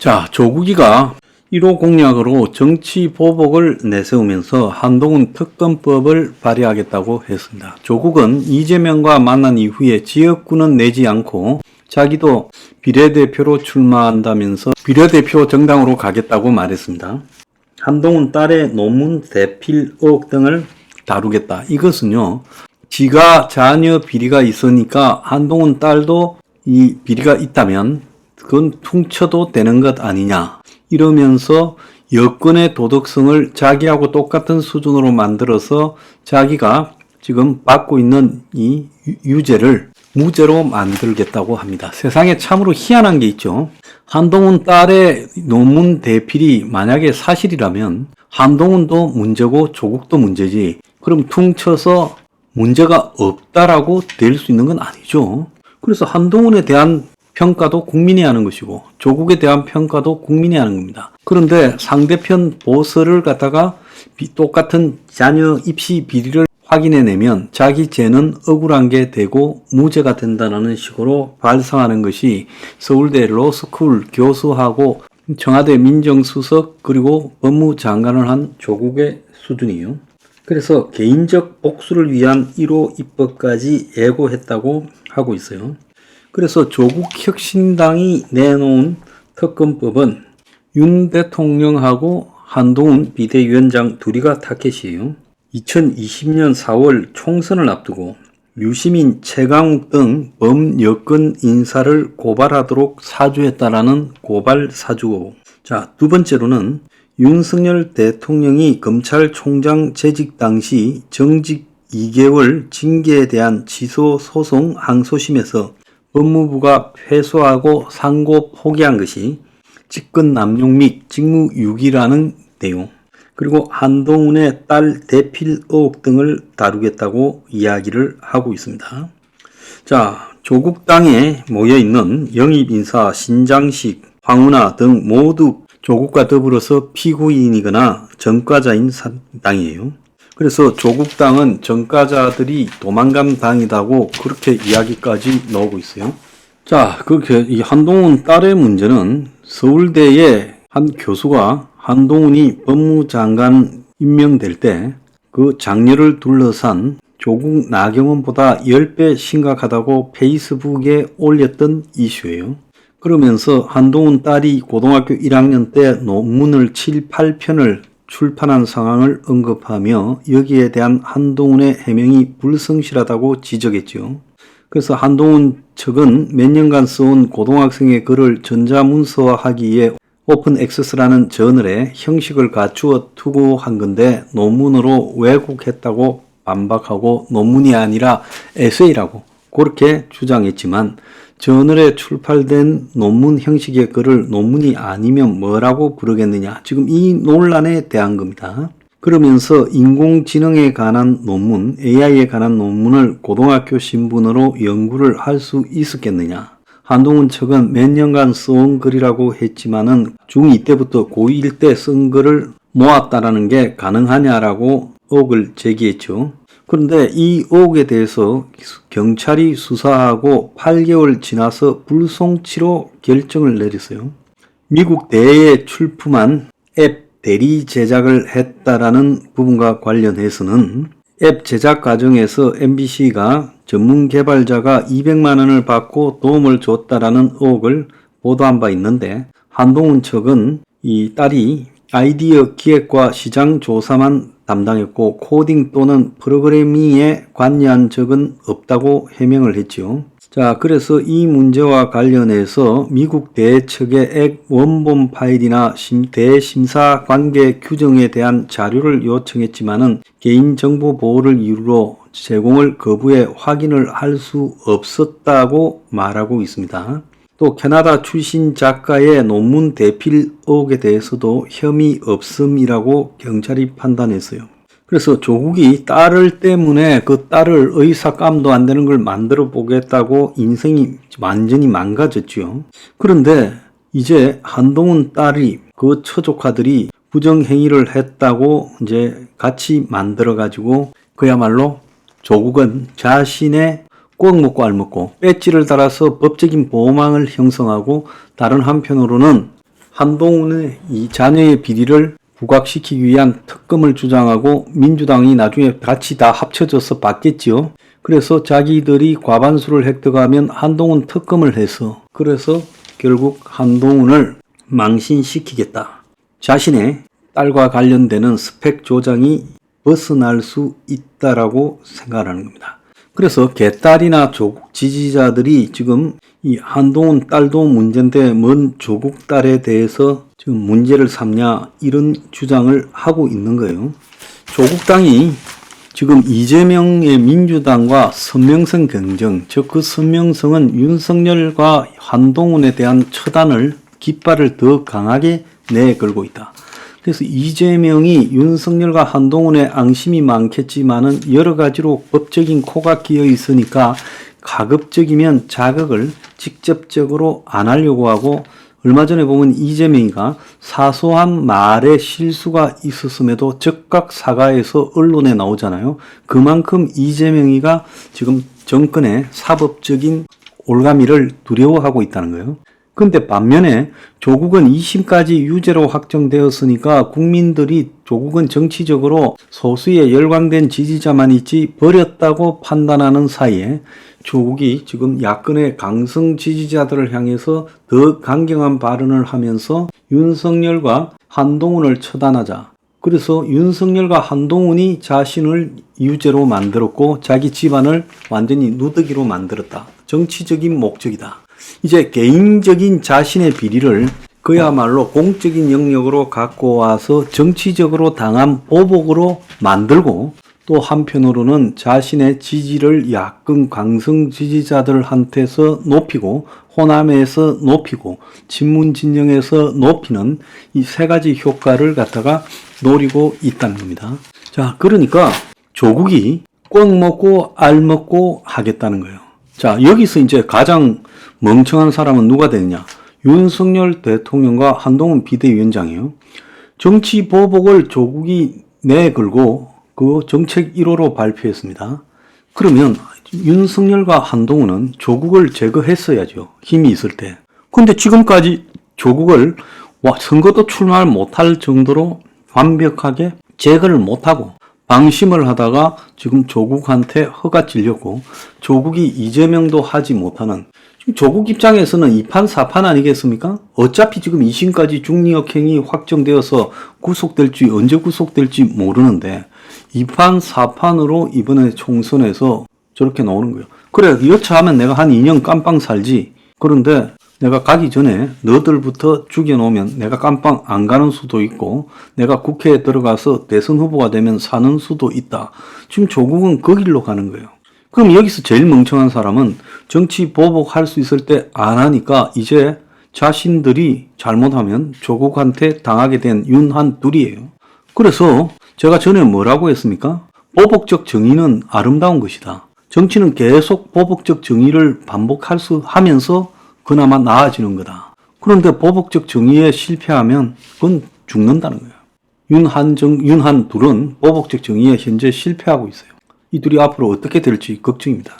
자, 조국이가 1호 공약으로 정치 보복을 내세우면서 한동훈 특검법을 발의하겠다고 했습니다. 조국은 이재명과 만난 이후에 지역구는 내지 않고 자기도 비례대표로 출마한다면서 비례대표 정당으로 가겠다고 말했습니다. 한동훈 딸의 논문 대필 의혹 등을 다루겠다. 이것은요, 지가 자녀 비리가 있으니까 한동훈 딸도 이 비리가 있다면 그건 퉁쳐도 되는 것 아니냐, 이러면서 여권의 도덕성을 자기하고 똑같은 수준으로 만들어서 자기가 지금 받고 있는 이 유죄를 무죄로 만들겠다고 합니다. 세상에 참으로 희한한 게 있죠. 한동훈 딸의 논문 대필이 만약에 사실이라면 한동훈도 문제고 조국도 문제지, 그럼 퉁쳐서 문제가 없다라고 될 수 있는 건 아니죠. 그래서 한동훈에 대한 평가도 국민이 하는 것이고 조국에 대한 평가도 국민이 하는 겁니다. 그런데 상대편 보서를 갖다가 똑같은 자녀 입시 비리를 확인해내면 자기 죄는 억울한 게 되고 무죄가 된다는 식으로 발상하는 것이 서울대 로스쿨 교수하고 청와대 민정수석 그리고 법무장관을 한 조국의 수준이에요. 그래서 개인적 복수를 위한 1호 입법까지 예고했다고 하고 있어요. 그래서 조국 혁신당이 내놓은 특검법은 윤 대통령하고 한동훈 비대위원장 둘이가 타켓이에요. 2020년 4월 총선을 앞두고 유시민, 최강욱 등 범여권 인사를 고발하도록 사주했다라는 고발 사주고, 자, 두 번째로는 윤석열 대통령이 검찰총장 재직 당시 정직 2개월 징계에 대한 지소 소송 항소심에서 법무부가 패소하고 상고 포기한 것이 직권 남용 및 직무유기라는 내용, 그리고 한동훈의 딸 대필 의혹 등을 다루겠다고 이야기를 하고 있습니다. 자, 조국당에 모여있는 영입인사 신장식, 황운하 등 모두 조국과 더불어서 피고인이거나 전과자인 당이에요. 그래서 조국당은 전과자들이 도망간 당이다고 그렇게 이야기까지 나오고 있어요. 자, 이 한동훈 딸의 문제는 서울대의 한 교수가 한동훈이 법무장관 임명될 때 그 장녀를 둘러싼 조국 나경원보다 10배 심각하다고 페이스북에 올렸던 이슈예요. 그러면서 한동훈 딸이 고등학교 1학년 때 논문을 7, 8편을 출판한 상황을 언급하며 여기에 대한 한동훈의 해명이 불성실하다고 지적했죠. 그래서 한동훈 측은 몇 년간 써온 고등학생의 글을 전자문서화하기 위해 오픈 액세스라는 저널에 형식을 갖추어 투고한 건데 논문으로 왜곡했다고 반박하고 논문이 아니라 에세이라고 그렇게 주장했지만 저널에 출판된 논문 형식의 글을 논문이 아니면 뭐라고 부르겠느냐, 지금 이 논란에 대한 겁니다. 그러면서 인공지능에 관한 논문, AI에 관한 논문을 고등학교 신분으로 연구를 할 수 있었겠느냐. 한동훈 측은 몇 년간 써온 글이라고 했지만은 중2 때부터 고1 때 쓴 글을 모았다라는 게 가능하냐라고 의혹을 제기했죠. 그런데 이 의혹에 대해서 경찰이 수사하고 8개월 지나서 불송치로 결정을 내렸어요. 미국 대에 출품한 앱 대리 제작을 했다라는 부분과 관련해서는 앱 제작 과정에서 MBC가 전문 개발자가 200만 원을 받고 도움을 줬다라는 의혹을 보도한 바 있는데, 한동훈 측은 이 딸이 아이디어 기획과 시장 조사만 담당했고 코딩 또는 프로그래밍에 관여한 적은 없다고 해명을 했죠. 자, 그래서 이 문제와 관련해서 미국 대측의 앱 원본 파일이나 대심사 관계 규정에 대한 자료를 요청했지만은 개인정보 보호를 이유로 제공을 거부해 확인을 할 수 없었다고 말하고 있습니다. 또 캐나다 출신 작가의 논문 대필 의혹에 대해서도 혐의 없음이라고 경찰이 판단했어요. 그래서 조국이 딸을 때문에 그 딸을 의사감도 안 되는 걸 만들어 보겠다고 인생이 완전히 망가졌죠. 그런데 이제 한동훈 딸이 그 처조카들이 부정행위를 했다고 이제 같이 만들어 가지고 그야말로 조국은 자신의 꼭 먹고 알먹고 배지를 달아서 법적인 보호망을 형성하고, 다른 한편으로는 한동훈의 이 자녀의 비리를 부각시키기 위한 특검을 주장하고 민주당이 나중에 같이 다 합쳐져서 받겠지요. 그래서 자기들이 과반수를 획득하면 한동훈 특검을 해서 그래서 결국 한동훈을 망신시키겠다. 자신의 딸과 관련되는 스펙 조장이 벗어날 수 있다라고 생각하는 겁니다. 그래서 개딸이나 조국 지지자들이 지금 이 한동훈 딸도 문제인데 뭔 조국 딸에 대해서 지금 문제를 삼냐 이런 주장을 하고 있는 거예요. 조국당이 지금 이재명의 민주당과 선명성 경쟁, 즉 그 선명성은 윤석열과 한동훈에 대한 처단을 깃발을 더 강하게 내걸고 있다. 그래서 이재명이 윤석열과 한동훈의 앙심이 많겠지만은 여러 가지로 법적인 코가 끼어 있으니까 가급적이면 자극을 직접적으로 안 하려고 하고, 얼마 전에 보면 이재명이가 사소한 말에 실수가 있었음에도 즉각 사과해서 언론에 나오잖아요. 그만큼 이재명이가 지금 정권의 사법적인 올가미를 두려워하고 있다는 거예요. 근데 반면에 조국은 2심까지 유죄로 확정되었으니까 국민들이 조국은 정치적으로 소수의 열광된 지지자만 있지 버렸다고 판단하는 사이에 조국이 지금 야권의 강성 지지자들을 향해서 더 강경한 발언을 하면서 윤석열과 한동훈을 처단하자. 그래서 윤석열과 한동훈이 자신을 유죄로 만들었고 자기 집안을 완전히 누더기로 만들었다. 정치적인 목적이다. 이제 개인적인 자신의 비리를 그야말로 공적인 영역으로 갖고 와서 정치적으로 당한 보복으로 만들고, 또 한편으로는 자신의 지지를 야권 강성 지지자들한테서 높이고 호남에서 높이고 친문 진영에서 높이는 이 세 가지 효과를 갖다가 노리고 있다는 겁니다. 자, 그러니까 조국이 꿩 먹고 알 먹고 하겠다는 거예요. 자, 여기서 이제 가장 멍청한 사람은 누가 되느냐? 윤석열 대통령과 한동훈 비대위원장이에요. 정치 보복을 조국이 내걸고 그 정책 1호로 발표했습니다. 그러면 윤석열과 한동훈은 조국을 제거했어야죠. 힘이 있을 때. 근데 지금까지 조국을 선거도 출마를 못할 정도로 완벽하게 제거를 못하고 방심을 하다가 지금 조국한테 허가 찔렸고, 조국이 이재명도 하지 못하는, 지금 조국 입장에서는 2판 4판 아니겠습니까? 어차피 지금 2심까지 중력행위 확정되어서 구속될지 언제 구속될지 모르는데 2판 4판으로 이번에 총선에서 저렇게 나오는 거예요. 그래, 여차하면 내가 한 2년 깜빵 살지. 그런데 내가 가기 전에 너들부터 죽여놓으면 내가 깜빵 안 가는 수도 있고 내가 국회에 들어가서 대선 후보가 되면 사는 수도 있다. 지금 조국은 그 길로 가는 거예요. 그럼 여기서 제일 멍청한 사람은 정치 보복할 수 있을 때 안 하니까 이제 자신들이 잘못하면 조국한테 당하게 된 윤한둘이에요. 그래서 제가 전에 뭐라고 했습니까? 보복적 정의는 아름다운 것이다. 정치는 계속 보복적 정의를 하면서 그나마 나아지는 거다. 그런데 보복적 정의에 실패하면 그건 죽는다는 거예요. 윤한둘은 보복적 정의에 현재 실패하고 있어요. 이 둘이 앞으로 어떻게 될지 걱정입니다.